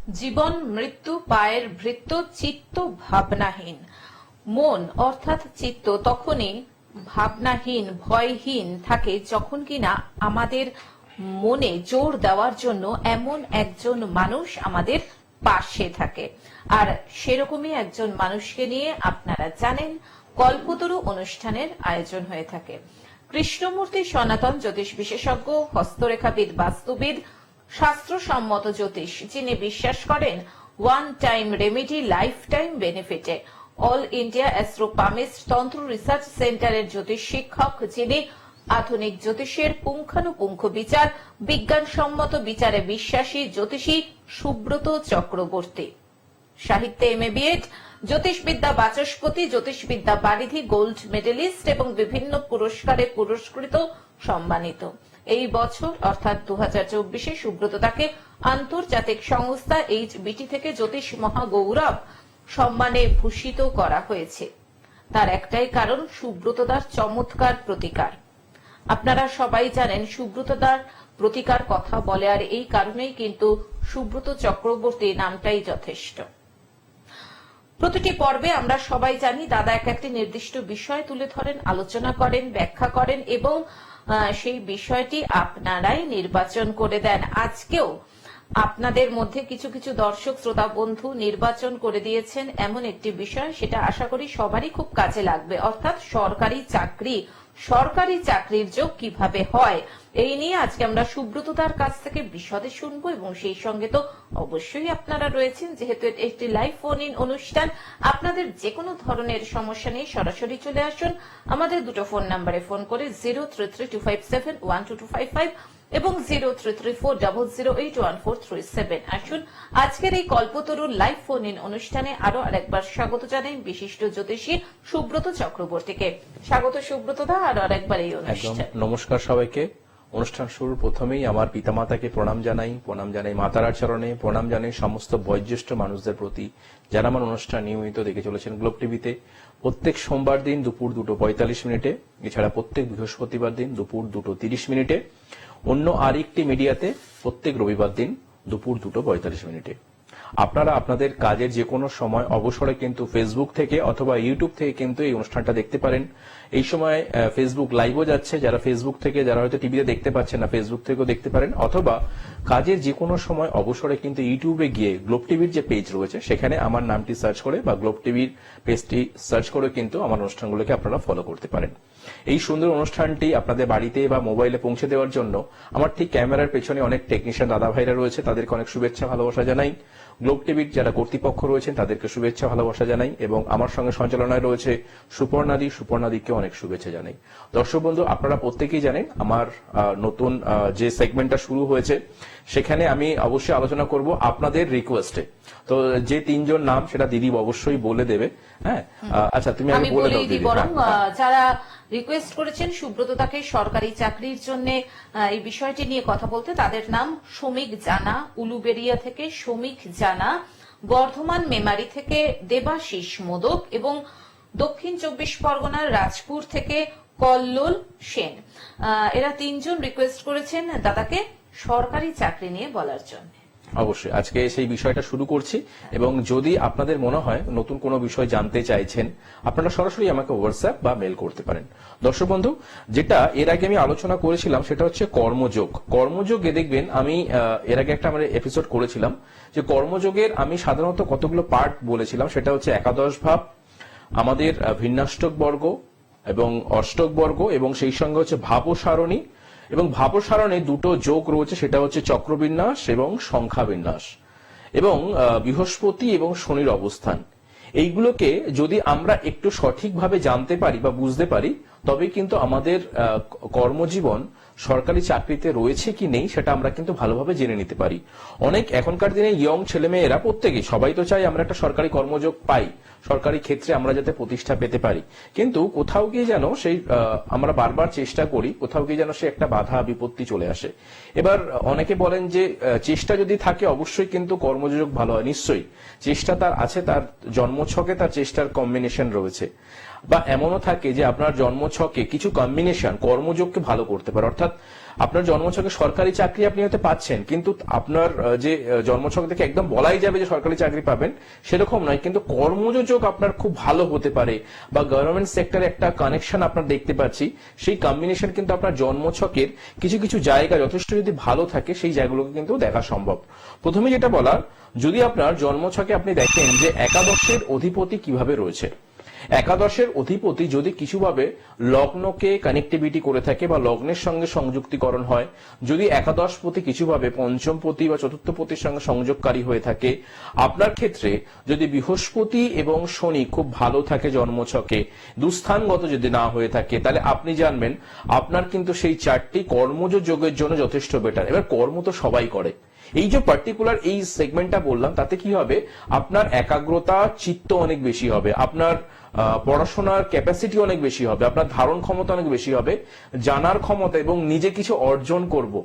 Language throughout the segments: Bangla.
জীবন মৃত্যু পায়ের ভৃত্য চিত্ত ভাবনাহীন। মন অর্থাৎ চিত্ত তখনই ভাবনাহীন ভয়হীন থাকে যখন কিনা আমাদের মনে জোর দেওয়ার জন্য এমন একজন মানুষ আমাদের পাশে থাকে। আর সেরকমই একজন মানুষকে নিয়ে আপনারা জানেন কল্পতরু অনুষ্ঠানের আয়োজন হয়ে থাকে। কৃষ্ণমূর্তি সনাতন জ্যোতিষ বিশেষজ্ঞ, হস্তরেখাবিদ, বাস্তুবিদ, শাস্ত্রসম্মত জ্যোতিষ, যিনি বিশ্বাস করেন one time remedy life time বেনিফিটে। All India astropalmist Tantra research সেন্টারের জ্যোতিষ শিক্ষক, যিনি আধুনিক জ্যোতিষের পুঙ্খানুপুঙ্খ বিচার, বিজ্ঞানসম্মত বিচারে বিশ্বাসী জ্যোতিষী সুব্রত চক্রবর্তী। সাহিত্যে এমএ বিএড, জ্যোতিষবিদ্যা বাচস্পতি, জ্যোতিষবিদ্যা বারিধি, গোল্ড মেডেলিস্ট এবং বিভিন্ন পুরস্কারে পুরস্কৃত, সম্মানিত। এই বছর অর্থাৎ 2024-এ সুব্রত তাকে আন্তর্জাতিক সংস্থা HBT থেকে জ্যোতিষ মহাগৌরব সম্মানে ভূষিত করা হয়েছে। তার একটাই কারণ, সুব্রতদার চমৎকার প্রতিকার। আপনারা সবাই জানেন সুব্রতদার প্রতিকার কথা বলে, আর এই কারণেই কিন্তু সুব্রত চক্রবর্তী নামটাই যথেষ্ট। প্রতিটি পর্বে আমরা সবাই জানি দাদা একটি নির্দিষ্ট বিষয় তুলে ধরেন, আলোচনা করেন, ব্যাখ্যা করেন এবং সেই বিষয়টি আপনারাই নির্বাচন করে দেন। আজকেও আপনাদের মধ্যে কিছু কিছু দর্শক শ্রোতা বন্ধু নির্বাচন করে দিয়েছেন এমন একটি বিষয়, সেটা আশা করি সবারই খুব কাজে লাগবে, অর্থাৎ সরকারি চাকরি। সরকারি চাকরির যোগ কিভাবে হয়, এই নিয়ে আজকে আমরা সুব্রতদার কাছ থেকে বিশদে শুনবো। এবং সেই সঙ্গে তো অবশ্যই আপনারা রয়েছেন, যেহেতু একটি লাইভ ফোন ইন অনুষ্ঠান, আপনাদের যে কোনো ধরনের সমস্যা নিয়ে সরাসরি চলে আসুন। আমাদের দুটো ফোন নাম্বারে ফোন করে 0332571225 এবং 0334008147। আসুন আজকের এই কল্পতরুর লাইভ ফোন ইন অনুষ্ঠানে আরো আরেকবার স্বাগত জানাই বিশিষ্ট জ্যোতিষী সুব্রত চক্রবর্তীকে। স্বাগত সুব্রত দা আরো আরেকবার এই অনুষ্ঠানে। নমস্কার সবাইকে। অনুষ্ঠান শুরুর প্রথমেই আমার পিতামাতাকে প্রণাম জানাই মাতারার চরণে, প্রণাম জানাই সমস্ত বয়োজ্যেষ্ঠ মানুষদের প্রতি, যারা আমার অনুষ্ঠান নিয়মিত দেখে চলেছেন গ্লোব টিভিতে প্রত্যেক সোমবার দিন দুপুর 2:45 মিনিটে, এছাড়া প্রত্যেক বৃহস্পতিবার দিন দুপুর 2:30 মিনিটে, অন্য আরেকটি মিডিয়াতে প্রত্যেক রবিবার দিন দুপুর 2:45 মিনিটে। আপনারা আপনাদের কাজের যে কোনো সময় অবসরে কিন্তু ফেসবুক থেকে অথবা ইউটিউব থেকে কিন্তু এই অনুষ্ঠানটা দেখতে পারেন। এই সময় ফেসবুক লাইভও যাচ্ছে, যারা ফেসবুক থেকে, যারা হয়তো টিভিতে দেখতে পাচ্ছেন না, ফেসবুক থেকেও দেখতে পারেন, অথবা কাজের যে কোনো সময় অবসরে কিন্তু ইউটিউবে গিয়ে গ্লোব টিভির যে পেজ রয়েছে সেখানে আমার নামটি সার্চ করে বা গ্লোব টিভির পেজটি সার্চ করে কিন্তু আমার অনুষ্ঠানগুলোকে আপনারা ফলো করতে পারেন। এই সুন্দর অনুষ্ঠানটি আপনাদের বাড়িতে বা মোবাইলে পৌঁছে দেওয়ার জন্য আমার ঠিক ক্যামেরার পেছনে অনেক টেকনিশিয়ান দাদা ভাইরা রয়েছে, তাদেরকে অনেক শুভেচ্ছা ভালোবাসা জানাই। গ্লোব টিভির যারা কর্তৃপক্ষ রয়েছেন তাদেরকে শুভেচ্ছা ভালোবাসা জানাই এবং আমার সঙ্গে সঞ্চালনায় রয়েছে সুপর্ণাদিকে অনেক শুভেচ্ছা জানাই। দর্শক বন্ধু, আপনারা প্রত্যেকেই জানেন আমার নতুন যে সেগমেন্টটা শুরু হয়েছে সেখানে আমি অবশ্যই আলোচনা করব আপনাদের রিকোয়েস্টে। তো যে তিনজন নাম সেটা দিদি অবশ্যই বলে দেবে। হ্যাঁ, আচ্ছা তুমি আমি বলে দাও দিদি। বরং যারা রিকোয়েস্ট করেছেন সুব্রত তাকে সরকারি চাকরির জন্য এই বিষয়টি নিয়ে কথা বলতে, তাদের নাম সমীক জানা উলুবেড়িয়া থেকে, সমীক জানা বর্ধমান মেমারি থেকে, দেবাশিস মোদক এবং দক্ষিণ 24 পরগনার রাজপুর থেকে কল্লোল সেন। এরা তিনজন রিকোয়েস্ট করেছেন দাদাকে সরকারি চাকরি নিয়ে বলার জন্য। অবশ্যই আজকে সেই বিষয়টা শুরু করছি এবং যদি আপনাদের মনে হয় নতুন কোনো বিষয় জানতে চাইছেন আপনারা সরাসরি আমাকে হোয়াটসঅ্যাপ বা মেল করতে পারেন। দর্শক বন্ধু, যেটা এর আগে আমি আলোচনা করেছিলাম সেটা হচ্ছে কর্মযোগে দেখবেন আমি এর আগে একটা আমার এপিসোড করেছিলাম যে কর্মযোগের আমি সাধারণত কতগুলো পার্ট বলেছিলাম। সেটা হচ্ছে একাদশ ভাব, আমাদের ভিন্নাষ্টক বর্গ এবং অষ্টক বর্গ এবং সেই সঙ্গে হচ্ছে ভাবসারণী, এবং ভাবসারণে দুটো যোগ রয়েছে, সেটা হচ্ছে চক্রবিন্যাস এবং সংখ্যা বিন্যাস, এবং বৃহস্পতি এবং শনির অবস্থান। এইগুলোকে যদি আমরা একটু সঠিকভাবে জানতে পারি বা বুঝতে পারি তবে কিন্তু আমাদের কর্মজীবন সরকারি চাকরিতে রয়েছে কি নেই সেটা আমরা কিন্তু ভালোভাবে জেনে নিতে পারি। অনেক এখনকার দিনে ইয়ং ছেলেমেয়েরা প্রত্যেকেই সবাই তো চাই আমরা একটা সরকারি কর্মযোগ পাই, সরকারি ক্ষেত্রে আমরা যাতে প্রতিষ্ঠা পেতে পারি, কিন্তু কোথাও গিয়ে যেন সেই আমরা বারবার চেষ্টা করি, কোথাও গিয়ে যেন সে একটা বাধা বিপত্তি চলে আসে। এবার অনেকে বলেন যে চেষ্টা যদি থাকে অবশ্যই কিন্তু কর্মযোগ ভালো হয়। নিশ্চয়ই চেষ্টা তার আছে, তার জন্মছকে তার চেষ্টার কম্বিনেশন রয়েছে। বা এমনও থাকে যে আপনার জন্মছকে কিছু কম্বিনেশন কর্মযোগকে ভালো করতে পারে। অর্থাৎ আপনার জন্মছকে সরকারি চাকরি আপনি হয়তো পাচ্ছেন, কিন্তু আপনার যে জন্মছক দেখে একদম বলাই যাবে যে সরকারি চাকরি পাবেন সেরকম নয়, কিন্তু কর্মযোগ আপনার খুব ভালো হতে পারে বা গভর্নমেন্ট সেক্টরে একটা কানেকশন আপনার দেখতে পাচ্ছি, সেই কম্বিনেশন কিন্তু আপনার জন্মছকের কিছু কিছু জায়গা যথেষ্ট যদি ভালো থাকে সেই জায়গাগুলোকে কিন্তু দেখা সম্ভব। প্রথমে যেটা বলার, যদি আপনার জন্মছকে আপনি দেখেন যে একাদশের অধিপতি কিভাবে রয়েছে, একাদশের অধিপতি যদি কিছুভাবে লগ্নকে কানেক্টিভিটি করে থাকে বা লগ্নের সঙ্গে সংযুক্তিকরণ হয়, যদি একাদশপতি কিছুভাবে পঞ্চমপতি বা চতুর্থপতির সঙ্গে সংযোগকারী হয়ে থাকে, আপনার ক্ষেত্রে যদি বৃহস্পতি এবং শনি খুব ভালো থাকে জন্মছকে, দুস্থানগত যদি না হয়ে থাকে, তাহলে আপনি জানবেন আপনার কিন্তু সেই চারটি কর্মজ যোগের জন্য যথেষ্ট বেটার। এবার কর্ম তো সবাই করে, এই যে পার্টিকুলার এই সেগমেন্টটা বললাম তাতে কি হবে, আপনার একাগ্রতা চিত্ত অনেক বেশি হবে, আপনার পড়াশোনার ক্যাপাসিটি অনেক বেশি হবে, আপনার ধারণ ক্ষমতা অনেক বেশি হবে, জানার ক্ষমতা এবং নিজে কিছু অর্জন করব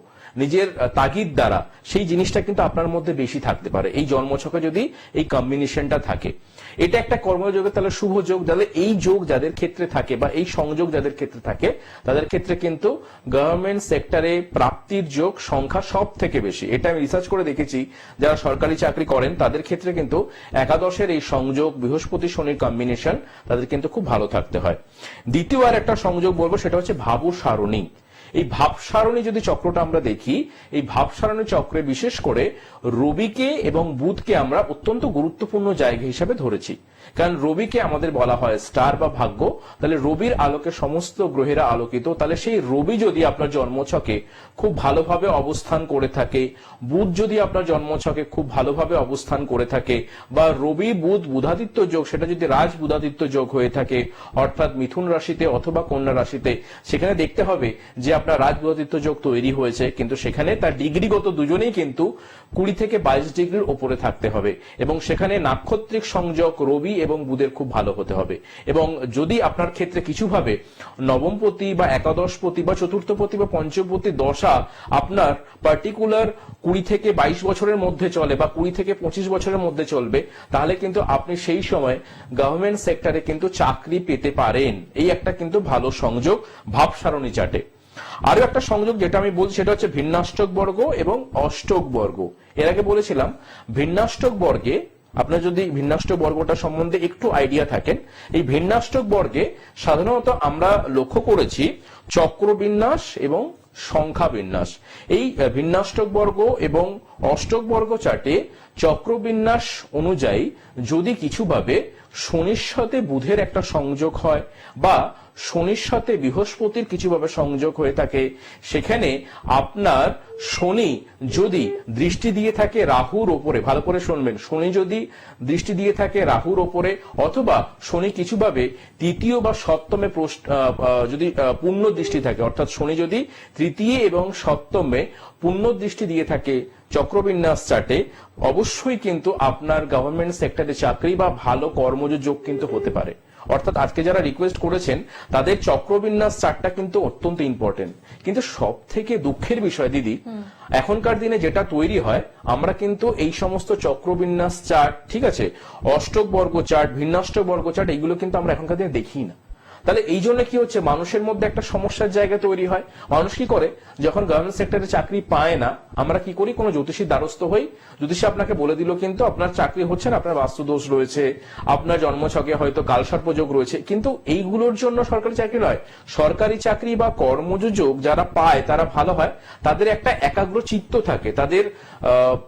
নিজের তাগিদ দ্বারা, সেই জিনিসটা কিন্তু আপনার মধ্যে বেশি থাকতে পারে এই জন্মছকে যদি এই কম্বিনেশনটা থাকে। এটা একটা কর্মযোগের তাহলে শুভ যোগ। তাহলে এই যোগ যাদের ক্ষেত্রে থাকে বা এই সংযোগ যাদের ক্ষেত্রে থাকে তাদের ক্ষেত্রে কিন্তু গভর্নমেন্ট সেক্টরে প্রাপ্তির যোগ সংখ্যা সব থেকে বেশি। এটা আমি রিসার্চ করে দেখেছি, যারা সরকারি চাকরি করেন তাদের ক্ষেত্রে কিন্তু একাদশের এই সংযোগ বৃহস্পতি শনির কম্বিনেশন তাদের কিন্তু খুব ভালো থাকতে হয়। দ্বিতীয় আর একটা সংযোগ বলবো, সেটা হচ্ছে ভাবু সারণী। এই ভাব সারণী যদি চক্রটা আমরা দেখি, এই ভাব সারণী চক্রে বিশেষ করে রবিকে এবং বুধকে আমরা অত্যন্ত গুরুত্বপূর্ণ জায়গা হিসেবে ধরেছি, কারণ রবিকে আমাদের বলা হয় স্টার বা ভাগ্য। তাহলে রবির আলোকে সমস্ত গ্রহেরা আলোকিত, তাহলে সেই রবি যদি আপনার জন্মছকে খুব ভালোভাবে অবস্থান করে থাকে, বুধ যদি আপনার জন্মছকে খুব ভালোভাবে অবস্থান করে থাকে, বা রবি বুধ বুধাদিত্য যোগ সেটা যদি রাজ বুধাদিত্য যোগ হয়ে থাকে, অর্থাৎ মিথুন রাশিতে অথবা কন্যা রাশিতে, সেখানে দেখতে হবে যে আপনার রাজ বুধাদিত্য যোগ তৈরি হয়েছে, কিন্তু সেখানে তার ডিগ্রিগত দুজনেই কিন্তু 20 থেকে 22 ডিগ্রির উপরে থাকতে হবে, এবং সেখানে নাক্ষত্রিক সংযোগ রবি এবং বুধের খুব ভালো হতে হবে। এবং যদি আপনার ক্ষেত্রে কিছুভাবে নবমপতি বা একাদশপতি বা চতুর্থপতি বা পঞ্চমপতি দশা আপনার পার্টিকুলার 20 থেকে 22 বছরের মধ্যে চলে বা 20 থেকে 25 বছরের মধ্যে চলবে, তাহলে কিন্তু আপনি সেই সময় গভর্নমেন্ট সেক্টরে কিন্তু চাকরি পেতে পারেন। এই একটা কিন্তু ভালো সংযোগ ভাব সারণী চাটে। আরো একটা সংযোগ যেটা আমি বলছি সেটা হচ্ছে ভিন্নাষ্টক বর্গ এবং অষ্টক বর্গ। এর আগে বলেছিলাম ভিন্নাষ্টক বর্গে আপনার যদি ভিন্নাষ্টক বর্গটা সম্বন্ধে একটু আইডিয়া থাকেন, এই ভিন্নাষ্টক বর্গে সাধারণত আমরা লক্ষ্য করেছি চক্রবিন্যাস এবং সংখ্যা বিন্যাস। এই ভিন্নাষ্টক বর্গ এবং অষ্টক বর্গ চার্টে চক্রবিন্যাস অনুযায়ী যদি কিছুভাবে শনির সাথে বুধের একটা সংযোগ হয় বা শনির সাথে বৃহস্পতির কিছুভাবে সংযোগ হয়ে থাকে, সেখানে আপনার শনি যদি দৃষ্টি দিয়ে থাকে রাহুর ওপরে, ভালো করে শুনবেন, শনি যদি দৃষ্টি দিয়ে থাকে রাহুর ওপরে, অথবা শনি কিছুভাবে তৃতীয় বা সপ্তমে যদি পূর্ণ দৃষ্টি থাকে, অর্থাৎ শনি যদি তৃতীয় এবং সপ্তমে পূর্ণ দৃষ্টি দিয়ে থাকে চক্রবিন্যাস চার্টে, অবশ্যই কিন্তু আপনার গভর্নমেন্ট সেক্টরে চাকরি বা ভালো কর্মজ যোগ কিন্তু হতে পারে। অর্থাৎ আজকে যারা রিকোয়েস্ট করেছেন তাদের চক্রবিন্যাস চার্টটা কিন্তু অত্যন্ত ইম্পর্টেন্ট। কিন্তু সব থেকে দুঃখের বিষয় দিদি, এখনকার দিনে যেটা তৈরি হয়, আমরা কিন্তু এই সমস্ত চক্রবিন্যাস চার্ট, ঠিক আছে, অষ্টক বর্গ চার্ট, ভিন্নাষ্টক বর্গ চার্ট, এইগুলো কিন্তু আমরা এখনকার দিনে দেখি না। তাহলে এই জন্য কি হচ্ছে, মানুষের মধ্যে একটা সমস্যার জায়গা তৈরি হয়। মানুষ কি করে, যখন গভর্নমেন্ট সেক্টরে চাকরি পায় না, আমরা কি করি, কোনো জ্যোতিষীর দ্বারস্থ হই। জ্যোতিষী আপনাকে বলে দিল কিন্তু আপনার চাকরি হচ্ছে না, আপনার বাস্তু দোষ রয়েছে, আপনার জন্মছকে হয়তো কালসর্পযোগ রয়েছে। কিন্তু এইগুলোর জন্য সরকারি চাকরি নয়, সরকারি চাকরি বা কর্মজ যোগ যারা পায় তারা ভালো হয়, তাদের একটা একাগ্র চিত্ত থাকে, তাদের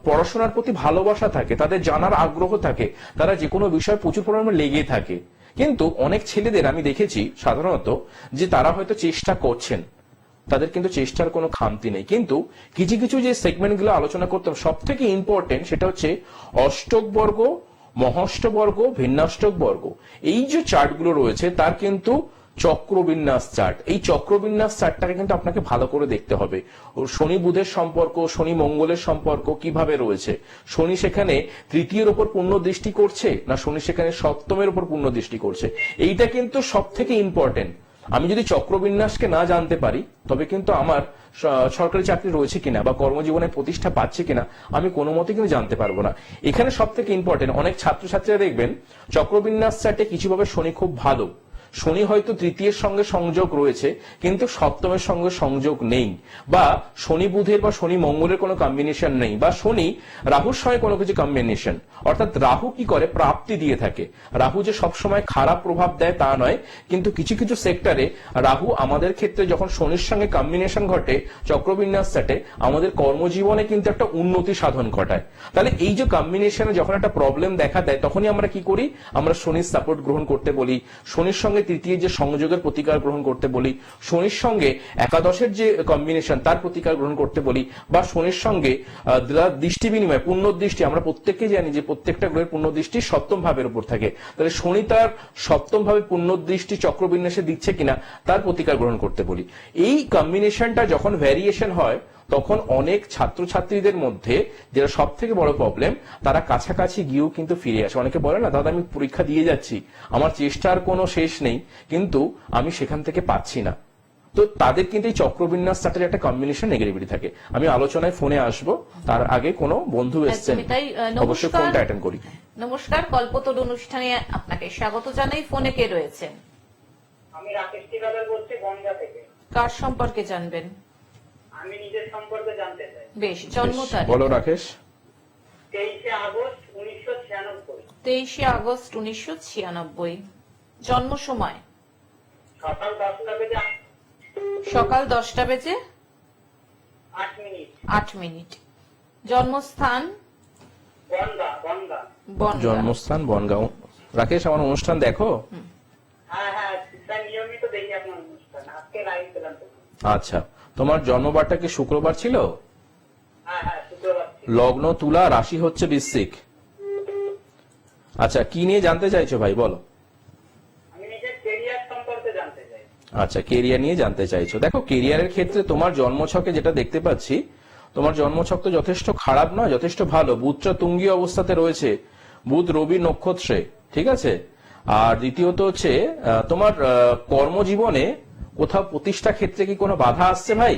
পড়াশোনার প্রতি ভালোবাসা থাকে, তাদের জানার আগ্রহ থাকে, তারা যে কোনো বিষয় প্রচুর পরিমাণে লেগে থাকে। কিন্তু অনেক ছেলেদের আমি দেখেছি সাধারণত যে তারা হয়তো চেষ্টা করছেন, তাদের কিন্তু চেষ্টার কোনো খামতি নেই, কিন্তু কিছু কিছু যে সেগমেন্ট গুলো আলোচনা করতাম সব থেকে ইম্পর্টেন্ট সেটা হচ্ছে অষ্টক বর্গ, মহাষ্টক বর্গ, ভিন্নাষ্টক বর্গ। এই যে চার্টগুলো রয়েছে তার কিন্তু চক্রবিন্যাস চার্ট, এই চক্রবিন্যাস চার্টটাকে কিন্তু আপনাকে ভালো করে দেখতে হবে। শনি বুধের সম্পর্ক, শনি মঙ্গলের সম্পর্ক কিভাবে রয়েছে, শনি সেখানে তৃতীয়ের উপর পূর্ণ দৃষ্টি করছে না শনি সেখানে সপ্তমের উপর পূর্ণ দৃষ্টি করছে, এইটা কিন্তু সব থেকে ইম্পর্টেন্ট। আমি যদি চক্রবিন্যাসকে না জানতে পারি তবে কিন্তু আমার সরকারি চাকরি রয়েছে কিনা বা কর্মজীবনে প্রতিষ্ঠা পাচ্ছে কিনা আমি কোনো মতে কিন্তু জানতে পারবো না। এখানে সব থেকে ইম্পর্টেন্ট, অনেক ছাত্রছাত্রীরা দেখবেন চক্রবিন্যাস চার্টে কিছুভাবে শনি খুব ভালো, শনি হয়তো তৃতীয়ের সঙ্গে সংযোগ রয়েছে কিন্তু সপ্তমের সঙ্গে সংযোগ নেই, বা শনি বুধের বা শনি মঙ্গলের কোনো কম্বিনেশন নেই, বা শনি রাহুর সঙ্গে কোনো কিছু কম্বিনেশন। অর্থাৎ রাহু কি করে, প্রাপ্তি দিয়ে থাকে। রাহু যে সবসময় খারাপ প্রভাব দেয় তা নয়, কিন্তু কিছু কিছু সেক্টরে রাহু আমাদের ক্ষেত্রে যখন শনির সঙ্গে কম্বিনেশন ঘটে চক্রবিন্যাস সেটে, আমাদের কর্মজীবনে কিন্তু একটা উন্নতি সাধন ঘটায়। তাহলে এই যে কম্বিনেশনে যখন একটা প্রবলেম দেখা দেয় তখনই আমরা কি করি, আমরা শনির সাপোর্ট গ্রহণ করতে বলি, শনির সঙ্গে তৃতীয় যে সংযোগের প্রতিকার গ্রহণ করতে বলি, শনির সঙ্গে একাদশের যে কম্বিনেশন তার প্রতিকার গ্রহণ করতে বলি, বা শনির সঙ্গে দৃষ্টি বিনিময় পুণ্য দৃষ্টি। আমরা প্রত্যেককে জানি যে প্রত্যেকটা গ্রহের পুণ্য দৃষ্টি সপ্তম ভাবের উপর থাকে, তাহলে শনি তার সপ্তম ভাবে পুণ্য দৃষ্টি চক্রবিন্যাসে দিচ্ছে কিনা তার প্রতিকার গ্রহণ করতে বলি। এই কম্বিনেশনটা যখন ভ্যারিয়েশন হয় তখন অনেক ছাত্রছাত্রীদের মধ্যে যেটা সব থেকে বড় প্রবলেম, তারা কাছাকাছি গিয়েও কিন্তু ফিরে আসে। অনেকে বলে না, দাদা আমি পরীক্ষা দিয়ে যাচ্ছি, আমার চেষ্টার কোনো শেষ নেই, কিন্তু আমি সেখান থেকে পাচ্ছি না। তো তাদের কিন্তু এই চক্রবিন্যাস চার্টের একটা কম্বিনেশন নেগেটিভিটি থাকে। আমি আলোচনায় ফোনে আসব, তার আগে কোনো বন্ধু এসছেন, তাই অবশ্যই ফোনটা অ্যাটেন্ড করি। নমস্কার, কল্পতরু অনুষ্ঠানে আপনাকে স্বাগত জানাই। ফোনে কে রয়েছেন? আমি রাকেশ টিকাদার বলছি, বনগা থেকে। কার সম্পর্কে জানবেন? আমি নিজের সম্পর্কে জানতে চাই। বেশ, জন্ম তারিখ? বলো রাকেশ। 23শে আগস্ট 1996। 23শে আগস্ট 1996। জন্ম সময়? সকাল 10টা বেজে সকাল 10টা বেজে 8 মিনিট। 8 মিনিট। জন্মস্থান? বনগা। বনগা। বনগাঁ। জন্মস্থান বনগাঁও। রাকেশ, আমার অনুষ্ঠান দেখো? হ্যাঁ হ্যাঁ, তাই নিয়মিত দেখি আপনার অনুষ্ঠান। আজকে লাইভ পেলাম তো। আচ্ছা, তোমার জন্মবারটা কি শুক্রবার ছিল? হ্যাঁ হ্যাঁ, শুক্রবার ছিল। লগ্ন তুলা, রাশি হচ্ছে বৃশ্চিক। আচ্ছা, কি নিয়ে জানতে চাইছো ভাই, বলো। আমি নিজের ক্যারিয়ার সম্পর্কে জানতে চাই। আচ্ছা, কেরিয়ার নিয়ে জানতে চাইছো। দেখো, কেরিয়ারের ক্ষেত্রে তোমার জন্মছকে যেটা দেখতে পাচ্ছি, তোমার জন্মছক তো যথেষ্ট খারাপ নয়, যথেষ্ট ভালো। বুধটা তুঙ্গী অবস্থাতে রয়েছে, বুধ রবি নক্ষত্রে, ঠিক আছে। আর দ্বিতীয়ত হচ্ছে তোমার কর্মজীবনে কোথাও প্রতিষ্ঠা ক্ষেত্রে কি কোনো বাধা আসছে ভাই?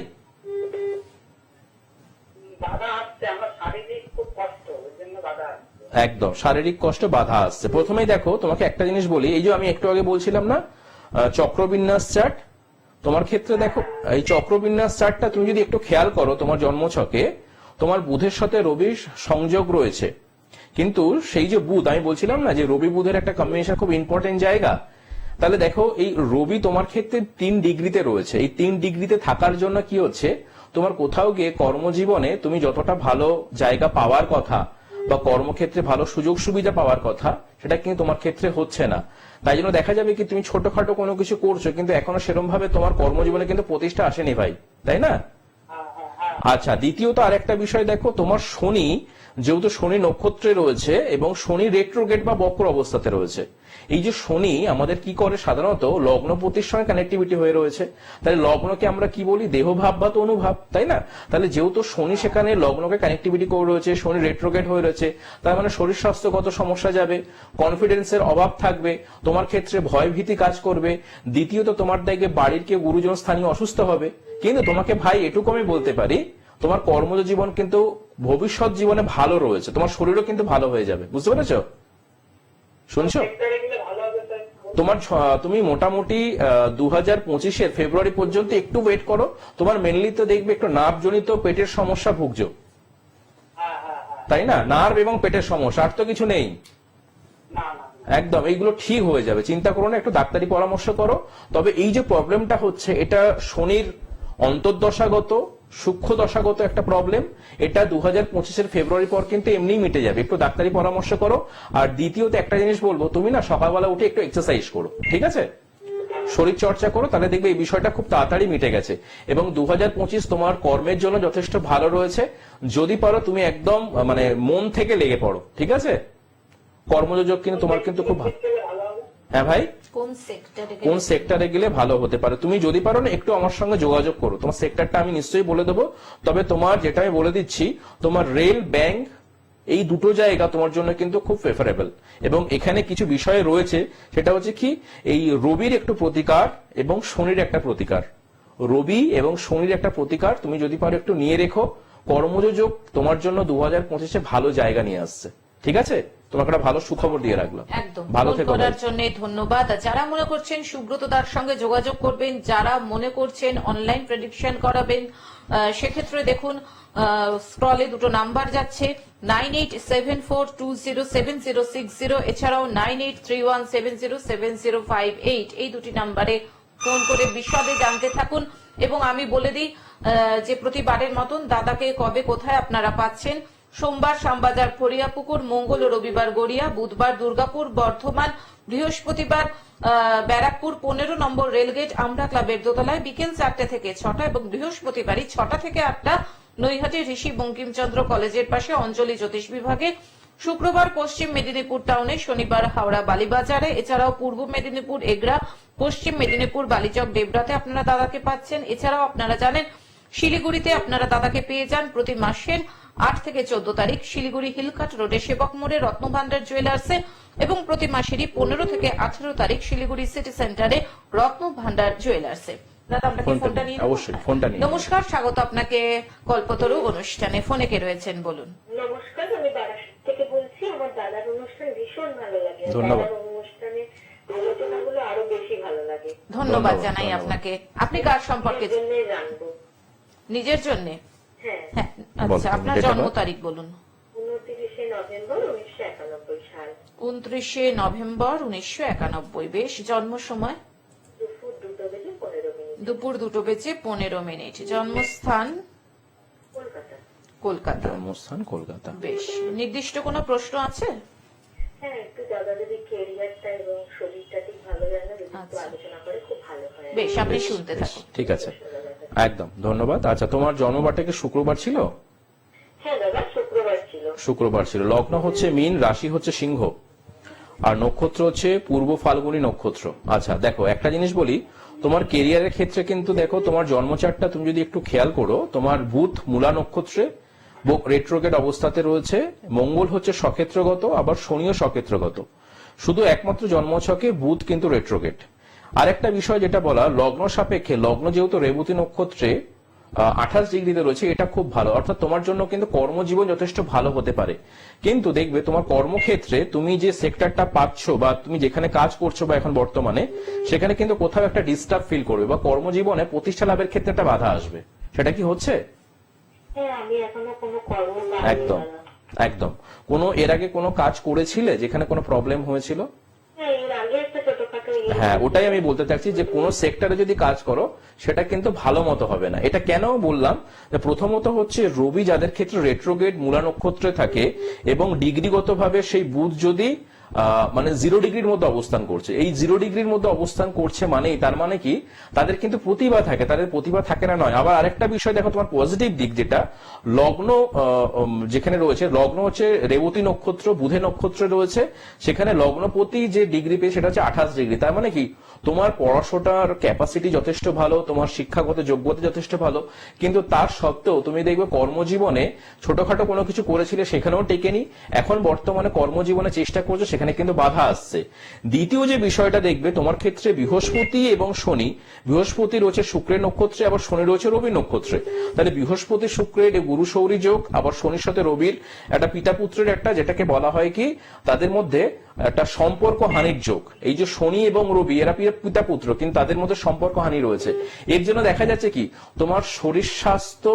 বাধা আসছে, আমার শারীরিক খুব কষ্ট, ওই জন্য বাধা আসছে। একদম শারীরিক কষ্ট বাধা আসছে। প্রথমেই দেখো, তোমাকে একটা জিনিস বলি, এই যে আমি একটু আগে বলছিলাম না চক্রবিন্যাস চার্ট, তোমার ক্ষেত্রে দেখো এই চক্রবিন্যাস চার্টটা তুমি যদি একটু খেয়াল করো, তোমার জন্মছকে তোমার বুধের সাথে রবির সংযোগ রয়েছে, কিন্তু সেই যে বুধ, আমি বলছিলাম না যে রবি বুধের একটা কম্বিনেশন খুব ইম্পর্টেন্ট জায়গা। তাহলে দেখো, এই রবি তোমার ক্ষেত্রে 3 ডিগ্রিতে রয়েছে। এই 3 ডিগ্রিতে থাকার জন্য কি হচ্ছে, তোমার কোথাও গিয়ে কর্মজীবনে তুমি যতটা ভালো জায়গা পাওয়ার কথা বা কর্মক্ষেত্রে ভালো সুযোগ সুবিধা পাওয়ার কথা, সেটা কিন্তু তোমার ক্ষেত্রে হচ্ছে না। তাই জন্য দেখা যাবে কি তুমি ছোটখাটো কোনো কিছু করছো, কিন্তু এখনো সেরকম ভাবে তোমার কর্মজীবনে কিন্তু প্রতিষ্ঠা আসেনি ভাই, তাই না? হ্যাঁ হ্যাঁ হ্যাঁ। আচ্ছা, দ্বিতীয়ত আরেকটা বিষয় দেখো, তোমার শনি যেহেতু শনি নক্ষত্রে রয়েছে এবং শনি রেট্রোগেট বা বক্র অবস্থাতে রয়েছে। এই যে শনি আমাদের কি করে, সাধারণত লগ্নপতির সঙ্গে কানেক্টিভিটি হয়ে রয়েছে। তাহলে লগ্নকে আমরা কি বলি, দেহভাব বা তো অনুভাব, তাই না? তাহলে যেহেতু শনি সেখানে লগ্নকে কানেক্টিভিটি করে রয়েছে, শনি রেট্রোগেট হয়ে রয়েছে, তার মানে শরীর স্বাস্থ্যগত সমস্যা যাবে, কনফিডেন্সের অভাব থাকবে, তোমার ক্ষেত্রে ভয় ভীতি কাজ করবে। দ্বিতীয়ত তোমার দেখবে বাড়ির কেউ গুরুজন স্থানীয় অসুস্থ হবে। কিন্তু তোমাকে ভাই এটুকু আমি বলতে পারি, তোমার কর্মজ জীবন কিন্তু ভবিষ্যৎ জীবনে ভালো রয়েছে, তোমার শরীরও কিন্তু ভালো হয়ে যাবে। বুঝতে পেরেছো? শুনছো? সেক্টরে গেলে ভালো হবে স্যার। তোমার তুমি মোটামুটি 2025-এর ফেব্রুয়ারি পর্যন্ত একটু ওয়েট করো। তোমার মেনলি তো দেখবে একটু নার্ভজনিত পেটের সমস্যা ভুগছো, হ্যাঁ হ্যাঁ হ্যাঁ। তাই না? নার্ভ এবং পেটের সমস্যা, আর তো কিছু নেই। না না। একদম এইগুলো ঠিক হয়ে যাবে, চিন্তা করো না, একটু ডাক্তারি পরামর্শ করো। তবে এই যে প্রবলেমটা হচ্ছে, এটা শনির অন্তর্দশাগত সূক্ষ্ম দশাগত একটা প্রবলেম। এটা 2025-এর ফেব্রুয়ারি পর কিন্তু এমনি মিটে যাবে, একটু ডাক্তারি পরামর্শ করো। আর দ্বিতীয়ত একটা জিনিস বলবো, তুমি না সকালবেলা উঠে একটু এক্সারসাইজ করো, ঠিক আছে? শরীর চর্চা করো, তাহলে দেখবে এই বিষয়টা খুব তাড়াতাড়ি মিটে গেছে। এবং 2025 তোমার কর্মের জন্য যথেষ্ট ভালো রয়েছে। যদি পারো তুমি একদম মানে মন থেকে লেগে পড়ো, ঠিক আছে? কর্মযোগ কিন্তু তোমার কিন্তু খুব ভালো। ভালো হবে। হ্যাঁ ভাই, কোন সেক্টরে? কোন সেক্টরে গেলে ভালো হতে পারে, তুমি যদি পারো না একটু আমার সঙ্গে যোগাযোগ করো। তোমার সেক্টরটা আমি নিশ্চয়ই বলে দেবো। তবে তোমার যেটা আমি বলে দিচ্ছি, তোমার রেল, ব্যাংক, এই দুটো জায়গা তোমার জন্য কিন্তু খুব ফেভারেবল। এবং এখানে কিছু বিষয় রয়েছে, সেটা হচ্ছে কি, এই রবির একটু প্রতিকার এবং শনির একটা প্রতিকার। রবি এবং শনির একটা প্রতিকার তুমি যদি পারো একটু নিয়ে রেখো। কর্মযোগ তোমার জন্য 2025-এ ভালো জায়গা নিয়ে আসছে, ঠিক আছে? তোমাকে একটা ভালো সুখবর দিয়ে রাখলাম। একদম ভালো ফোন থেকো করার ভাই। জন্য ধন্যবাদ। যারা মনে করছেন সুব্রত দার সঙ্গে যোগাযোগ করবেন, যারা মনে করছেন অনলাইন প্রেডিকশন করাবেন, সেক্ষেত্রে দেখুন স্ক্রলে দুটো নাম্বার যাচ্ছে 9874207060, এছাড়াও 9831707058, এই দুটি নাম্বারে ফোন করে বিশদে জানতে থাকুন। এবং আমি বলে দিই যে প্রতিবারের মতন দাদাকে কবে কোথায় আপনারা পাচ্ছেন। সোমবার শ্যামবাজার ফরিয়াপুকুর, মঙ্গল ও রবিবার গড়িয়া, বুধবার দুর্গাপুর বর্ধমান, বৃহস্পতিবার ব্যারাকপুর 15 নম্বর রেলগেট আমরা ক্লাবের দোতলায় বিকেল 4টে থেকে 6টা, এবং বৃহস্পতিবারই 6টা থেকে 8টা নৈহাটি ঋষি বঙ্কিমচন্দ্র কলেজের পাশে অঞ্জলি জ্যোতিষ বিভাগে, শুক্রবার পশ্চিম মেদিনীপুর টাউনে, শনিবার হাওড়া বালিবাজারে, এছাড়াও পূর্ব মেদিনীপুর এগরা, পশ্চিম মেদিনীপুর বালিচক ডেবরাতে আপনারা দাদাকে পাচ্ছেন। এছাড়াও আপনারা জানেন শিলিগুড়িতে আপনারা দাদাকে পেয়ে যান প্রতি মাসের 8 থেকে 14 তারিখ শিলিগুড়ি হিলকাট রোডে সেবক মোড়ে রত্নভান্ডার জুয়েলার্সে, এবং প্রতি মাসেরই 15 থেকে 18 তারিখ শিলিগুড়ি সিটি সেন্টারে রত্নভান্ডার জুয়েলার্সে। দাদা আমরা কি ফোনটা নিয়ে নেব? অবশ্যই ফোনটা নিয়ে। নমস্কার, স্বাগত আপনাকে কল্পতরু অনুষ্ঠানে। ফোনে কে রয়েছেন বলুন? নমস্কার, আমি বারাসাত থেকে বলছি। আমার দাদার অনুষ্ঠান ভীষণ ভালো লাগে। ধন্যবাদ। দাদার অনুষ্ঠানে আলোচনাগুলো আরো বেশি ভালো লাগে। ধন্যবাদ জানাই আপনাকে। আপনি কার সম্পর্কে এর জন্যই জানবো। নিজের জন্য? হ্যাঁ, হ্যাঁ, বলুন, আচ্ছা আপনার date of জন্ম birth? তারিখ বলুন। 29শে নভেম্বর 1991 সাল, 29শে নভেম্বর 1991। বেশ, জন্ম সময় দুপুর 2:15 দুপুর 2:15। জন্মস্থান কলকাতা। কলকাতা। জন্মস্থান কলকাতা। বেশ, নির্দিষ্ট কোনো প্রশ্ন আছে? হ্যাঁ, একটু দাদা যদি ক্যারিয়ারটা এবং শরীরটা ঠিক ভালো জানে, যদি একটু আচ্ছা। আলোচনা করে খুব ভালো হয়। বেশ, আপনি বেশ, শুনতে বেশ, থাকুন। ঠিক আছে, একদম ধন্যবাদ। আচ্ছা, তোমার জন্মবারটা কি শুক্রবার ছিল? হ্যাঁ দাদা, শুক্রবার ছিল। শুক্রবার ছিল। লগ্ন হচ্ছে মীন, রাশি হচ্ছে সিংহ, আর নক্ষত্র হচ্ছে পূর্ব ফাল্গুনী নক্ষত্র। আচ্ছা দেখো, একটা জিনিস বলি, তোমার কেরিয়ারের ক্ষেত্রে কিন্তু দেখো, তোমার জন্মচারটা তুমি যদি একটু খেয়াল করো, তোমার বুধ মূলা নক্ষত্রে রেট্রোগেট অবস্থাতে রয়েছে, মঙ্গল হচ্ছে সক্ষেত্রগত, আবার শনিও সক্ষেত্রগত। শুধু একমাত্র জন্মছকে বুধ কিন্তু রেট্রোগেট। আরেকটা বিষয় যেটা বলা, লগ্ন সাপেক্ষে, লগ্ন যেহেতু রেবতী নক্ষত্রে 28 ডিগ্রিতে রয়েছে, এটা খুব ভালো। অর্থাৎ তোমার জন্য কিন্তু কর্মজীবন যথেষ্ট ভালো হতে পারে। কিন্তু দেখবে তোমার কর্মক্ষেত্রে তুমি যে সেক্টরটা পাচ্ছ বা তুমি যেখানে কাজ করছো বা এখন বর্তমানে, সেখানে কিন্তু কোথাও একটা ডিস্টার্ব ফিল করবে বা কর্মজীবনে প্রতিষ্ঠা লাভের ক্ষেত্রে একটা বাধা আসবে। সেটা কি হচ্ছে? হ্যাঁ, আমি এখনো কোনো কর্ম পাইনি একদম দাদা। একদম। এর আগে কোনো কাজ করেছিলে যেখানে কোনো প্রবলেম হয়েছিল? হ্যাঁ, এর আগে একটা ছোটখাটো হ্যাঁ, ওটাই আমি বলতে চাচ্ছি যে কোনো সেক্টরে যদি কাজ করো, সেটা কিন্তু ভালো মতো হবে না। এটা কেন বললাম, যে প্রথমত হচ্ছে রবি যাদের ক্ষেত্রে রেট্রোগেট মূলা নক্ষত্রে থাকে, এবং ডিগ্রিগত ভাবে সেই বুধ যদি মানে 0 ডিগ্রির মধ্যে অবস্থান করছে, এই 0 ডিগ্রির মধ্যে অবস্থান করছে মানেই তার মানে কি, তাদের কিন্তু প্রতিভা থাকে, তাদের প্রতিভা থাকে না নয়। আবার আরেকটা বিষয় দেখো, তোমার পজিটিভ দিক যেটা, লগ্ন যেখানে রয়েছে, লগ্ন হচ্ছে রেবতী নক্ষত্র, বুধে নক্ষত্রে রয়েছে, সেখানে লগ্নপতি যে ডিগ্রি পেয়ে সেটা হচ্ছে 28 ডিগ্রি। তার মানে কি, তোমার পড়াশোনার ক্যাপাসিটি যথেষ্ট ভালো, তোমার শিক্ষাগত যোগ্যতা যথেষ্ট ভালো, কিন্তু তার সত্ত্বেও তুমি দেখবে কর্মজীবনে ছোটখাটো কোনো কিছু করেছিলে, সেখানেও টেকেনি। এখন বর্তমানে কর্মজীবনে চেষ্টা করছো, সেখানে কিন্তু বাধা আসছে। দ্বিতীয় যে বিষয়টা দেখবে, তোমার ক্ষেত্রে বৃহস্পতি এবং শনি, বৃহস্পতি রয়েছে শুক্রের নক্ষত্রে, আবার শনি রয়েছে রবির নক্ষত্রে। তাহলে বৃহস্পতি শুক্রের গুরু সৌরী যোগ, আবার শনির সাথে রবির একটা পিতা পুত্রের একটা, যেটাকে বলা হয় কি, তাদের মধ্যে একটা সম্পর্ক হানির যোগ। এই যে শনি এবং রবি, এরা পিতা পুত্র, কিন্তু তাদের মধ্যে সম্পর্ক হানি রয়েছে। এর জন্য দেখা যাচ্ছে কি, তোমার শরীর স্বাস্থ্য,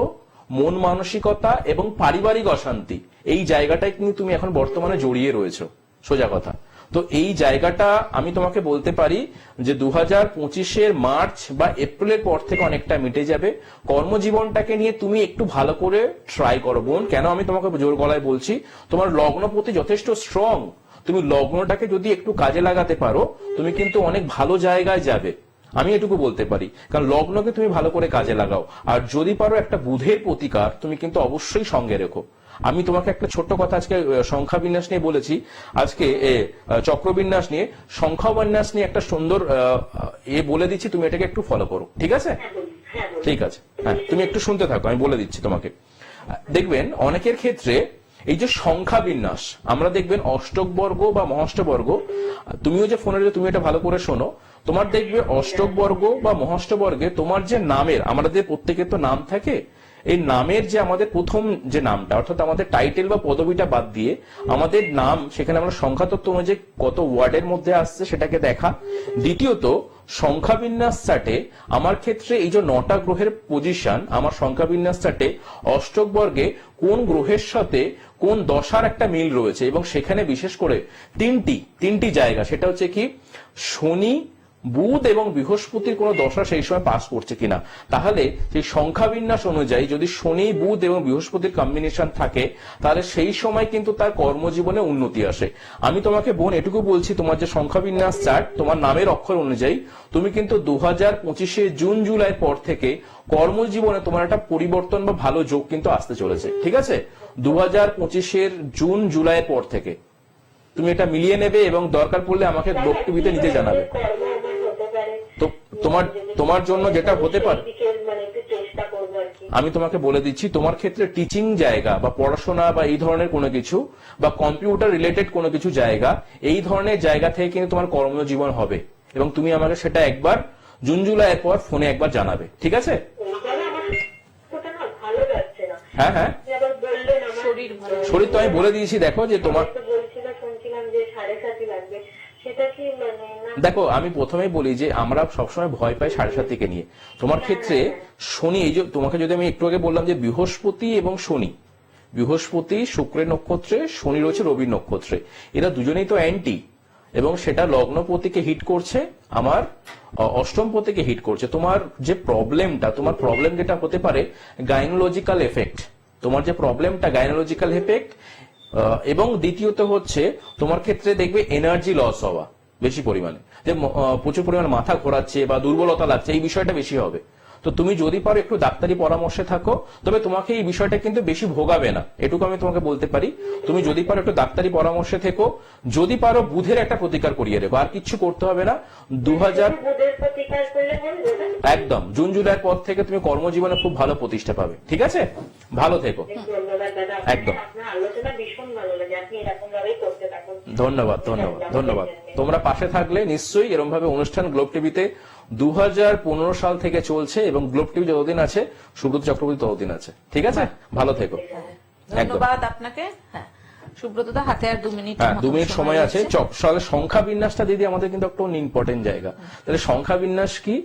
মন মানসিকতা এবং পারিবারিক অশান্তি, এই জায়গাটায় কিন্তু তুমি এখন বর্তমানে জড়িয়ে রয়েছো, সোজা কথা। তো এই জায়গাটা আমি তোমাকে বলতে পারি যে 2025-এর মার্চ বা এপ্রিলের পর থেকে অনেকটা মিটে যাবে। কর্মজীবনটাকে নিয়ে তুমি একটু ভালো করে ট্রাই করো বোন। কেন আমি তোমাকে জোর গলায় বলছি, তোমার লগ্নপতি যথেষ্ট স্ট্রং, তুমি লগ্নটাকে যদি একটু কাজে লাগাতে পারো, তুমি কিন্তু অনেক ভালো জায়গায় যাবে, আমি এটুকু বলতে পারি। কারণ লগ্নকে তুমি ভালো করে কাজে লাগাও, আর যদি পারো একটা বুধের প্রতিকার তুমি কিন্তু অবশ্যই সঙ্গে রেখো। আমি তোমাকে একটা ছোট্ট কথা আজকে সংখ্যা বিন্যাস নিয়ে বলেছি, আজকে চক্রবিন্যাস নিয়ে, সংখ্যা বিন্যাস নিয়ে একটা সুন্দর বলে দিচ্ছি, তুমি এটাকে একটু ফলো করো, ঠিক আছে? ঠিক আছে, হ্যাঁ তুমি একটু শুনতে থাকো, আমি বলে দিচ্ছি তোমাকে। দেখবেন অনেকের ক্ষেত্রে এই যে সংখ্যা বিন্যাস, আমরা দেখবেন অষ্টক বর্গ বা মহাষ্টবর্গ, তুমিও যে ফোনে তুমি এটা ভালো করে শোনো, তোমার দেখবে অষ্টক বর্গ বা মহাষ্টবর্গে তোমার যে নামের, আমাদের প্রত্যেকের তো নাম থাকে, এই নামের যে আমাদের প্রথম যে নামটা, অর্থাৎ আমাদের টাইটেল বা পদবিটা বাদ দিয়ে আমাদের নাম, সেখানে আমরা সংখ্যাতত্ত্ব অনুযায়ী কত ওয়ার্ডের মধ্যে আসছে সেটাকে দেখা। দ্বিতীয়ত, সংখ্যাবিন্যাস চার্টে আমার ক্ষেত্রে এই যে 9টা গ্রহের পজিশন, আমার সংখ্যাবিন্যাস চার্টে অষ্টক বর্গে কোন গ্রহের সাথে কোন দশার একটা মিল রয়েছে, এবং সেখানে বিশেষ করে তিনটি জায়গা, সেটা হচ্ছে কি শনি, বুধ এবং বৃহস্পতির কোন দশা সেই সময় পাস করছে কিনা। তাহলে সেই সংখ্যাবিন্যাস অনুযায়ী যদি শনি, বুধ এবং বৃহস্পতির কম্বিনেশন থাকে, তাহলে সেই সময় কিন্তু তার কর্মজীবনে উন্নতি আসে। আমি তোমাকে বোন এটুকু বলছি, তোমার যে সংখ্যাবিন্যাস চার্ট, তোমার নামের অক্ষর অনুযায়ী তুমি কিন্তু 2025 জুন জুলাই পর থেকে কর্মজীবনে তোমার একটা পরিবর্তন বা ভালো যোগ কিন্তু আসতে চলেছে। ঠিক আছে, 2025 জুন জুলাই পর থেকে তুমি এটা মিলিয়ে নেবে এবং দরকার পড়লে আমাকে গ্লোব টিভিতে নিজে জানাবে। তো তোমার জন্য যেটা হতে পারে, আমি তোমাকে বলে দিচ্ছি, তোমার ক্ষেত্রে টিচিং জায়গা বা পড়াশোনা বা এই ধরনের কোনো কিছু বা কম্পিউটার রিলেটেড কোনো কিছু জায়গা, এই ধরনের জায়গা থেকে কিন্তু তোমার কর্মজীবন হবে, এবং তুমি আমাকে সেটা একবার জুন জুলাই পর ফোনে একবার জানাবে। ঠিক আছে? হ্যাঁ হ্যাঁ, শরীর তো আমি বলে দিয়েছি। দেখো যে তোমার, দেখো আমি প্রথমেই বলি যে আমরা সবসময় ভয় পাই 7.5 নিয়ে। তোমার ক্ষেত্রে শনি, এই যে তোমাকে যদি আমি একটু আগে বললাম যে বৃহস্পতি এবং শনি, বৃহস্পতি শুক্রের নক্ষত্রে, শনি রয়েছে রবির নক্ষত্রে, এরা দুজনেই তো অ্যান্টি, এবং সেটা লগ্নপতিকে হিট করছে, আমার অষ্টমপতিকে হিট করছে। তোমার যে প্রবলেমটা, তোমার প্রবলেম যেটা হতে পারে গাইনোলজিক্যাল এফেক্ট, তোমার যে প্রবলেমটা গাইনোলজিক্যাল এফেক্ট, এবং দ্বিতীয়ত হচ্ছে তোমার ক্ষেত্রে দেখবে এনার্জি লস হওয়া বেশি পরিমাণে, যে প্রচুর পরিমাণে মাথা ঘোরাচ্ছে বা দুর্বলতা লাগছে, এই বিষয়টা বেশি হবে। তো তুমি যদি পারো একটু ডাক্তারি পরামর্শে থাকো, তবে তোমাকে এই বিষয়টা কিন্তু বেশি ভোগাবে না, এটুকু আমি তোমাকে বলতে পারি। তুমি যদি পারো একটু ডাক্তারি পরামর্শে থেকো, যদি পারো বুধের একটা প্রতিকার করিয়ে দেবো, আর কিছু করতে হবে না। 2000 একদম জুন জুলাইয়ের পর থেকে তুমি কর্মজীবনে খুব ভালো প্রতিষ্ঠা পাবে। ঠিক আছে, ভালো থেকো। একদম, ধন্যবাদ ধন্যবাদ ধন্যবাদ। তোমরা পাশে থাকলে নিশ্চয়ই এরকম ভাবে অনুষ্ঠান গ্লোব টিভিতে 2015 সাল থেকে চলছে, এবং গ্লোব টিভি যতদিন আছে সুব্রত চক্রবর্তী ততদিন আছে। ঠিক আছে, ভালো থেকো। ধন্যবাদ আপনাকে। হ্যাঁ, সুব্রত দা হাতে আর 2 মিনিট, হ্যাঁ 2 মিনিট সময় আছে। তাহলে সংখ্যা বিন্যাসটা দিদি আমাদের কিন্তু একটা ইম্পর্টেন্ট জায়গা। তাহলে সংখ্যা বিন্যাস কি,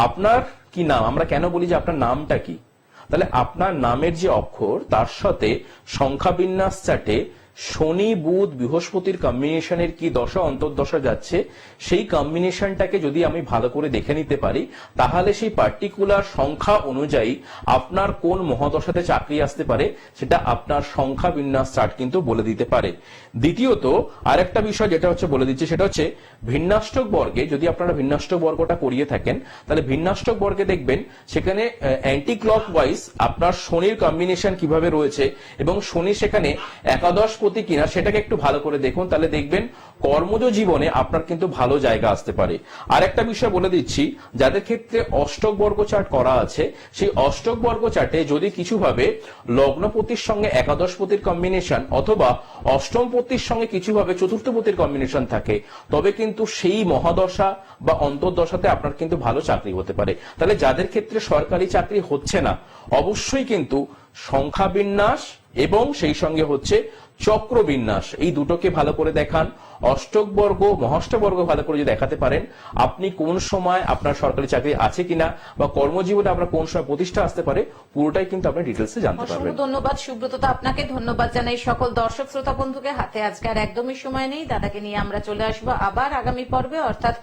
আপনার কি নাম, আমরা কেন বলি যে আপনার নামটা কি, তাহলে আপনার নামের যে অক্ষর তার সাথে সংখ্যা বিন্যাস চার্টে শনি, বুধ, বৃহস্পতির কম্বিনেশনের কি দশা অন্তর্দশা যাচ্ছে, সেই কম্বিনেশনটাকে যদি আমি ভালো করে দেখে নিতে পারি, তাহলে সেই পার্টিকুলার সংখ্যা অনুযায়ী আপনার কোন মহাদশাতে চাকরি আসতে পারে সেটা আপনার সংখ্যা বিন্যাস চার্ট কিন্তু বলে দিতে পারে। দ্বিতীয়ত আরেকটা বিষয় যেটা হচ্ছে বলে দিচ্ছি, সেটা হচ্ছে ভিন্নাষ্টক বর্গে, যদি আপনারা ভিন্নাষ্টক বর্গটা করিয়ে থাকেন, তাহলে ভিন্নাষ্টক বর্গে দেখবেন সেখানে অ্যান্টি ক্লকওয়াইজ আপনার শনির কম্বিনেশন কিভাবে রয়েছে, এবং শনি সেখানে একাদশ পতি কিনা সেটাকে একটু ভালো করে দেখুন, তাহলে দেখবেন কর্মজ জীবনে আপনার কিন্তু ভালো জায়গা আসতে পারে। আর একটা বিষয় বলে দিচ্ছি, যাদের ক্ষেত্রে অষ্টক বর্গ চার্ট করা আছে, সেই অষ্টক বর্গ চার্টে যদি কিছুভাবে লগ্নপতির সঙ্গে একাদশপতির কম্বিনেশন অথবা অষ্টমপতির সঙ্গে কিছুভাবে চতুর্থপতির কম্বিনেশন থাকে, তবে কিন্তু সেই মহাদশা বা অন্তর্দশাতে আপনার কিন্তু ভালো চাকরি হতে পারে। তাহলে যাদের ক্ষেত্রে সরকারি চাকরি হচ্ছে না, অবশ্যই কিন্তু সংখ্যা বিন্যাস এবং সেই সঙ্গে হচ্ছে চক্র বিন্যাস, এই দুটোকে ভালো করে দেখান। অষ্টক বর্গ, মহাষ্টবর্গ ভালো করে যদি দেখাতে পারেন, আপনি কোন সময় আপনার সরকারি চাকরি আছে কিনা বা কর্মজীবনে আপনার কোন সময় প্রতিষ্ঠা আসতে পারে, পুরোটাই কিন্তু আপনি ডিটেলসে জানতে পারবেন। ধন্যবাদ সুব্রত, আপনাকে ধন্যবাদ জানাই। সকল দর্শক শ্রোতা বন্ধুকে হাতে আজকে আর একদমই সময় নেই, দাদাকে নিয়ে আমরা চলে আসবো আবার আগামী পর্বে, অর্থাৎ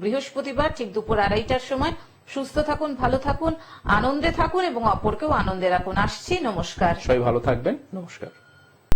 বৃহস্পতিবার ঠিক দুপুর 2:30টার সময়। সুস্থ থাকুন, ভালো থাকুন, আনন্দে থাকুন এবং অপরকেও আনন্দে রাখুন। আসছি, নমস্কার। সবাই ভালো থাকবেন, নমস্কার।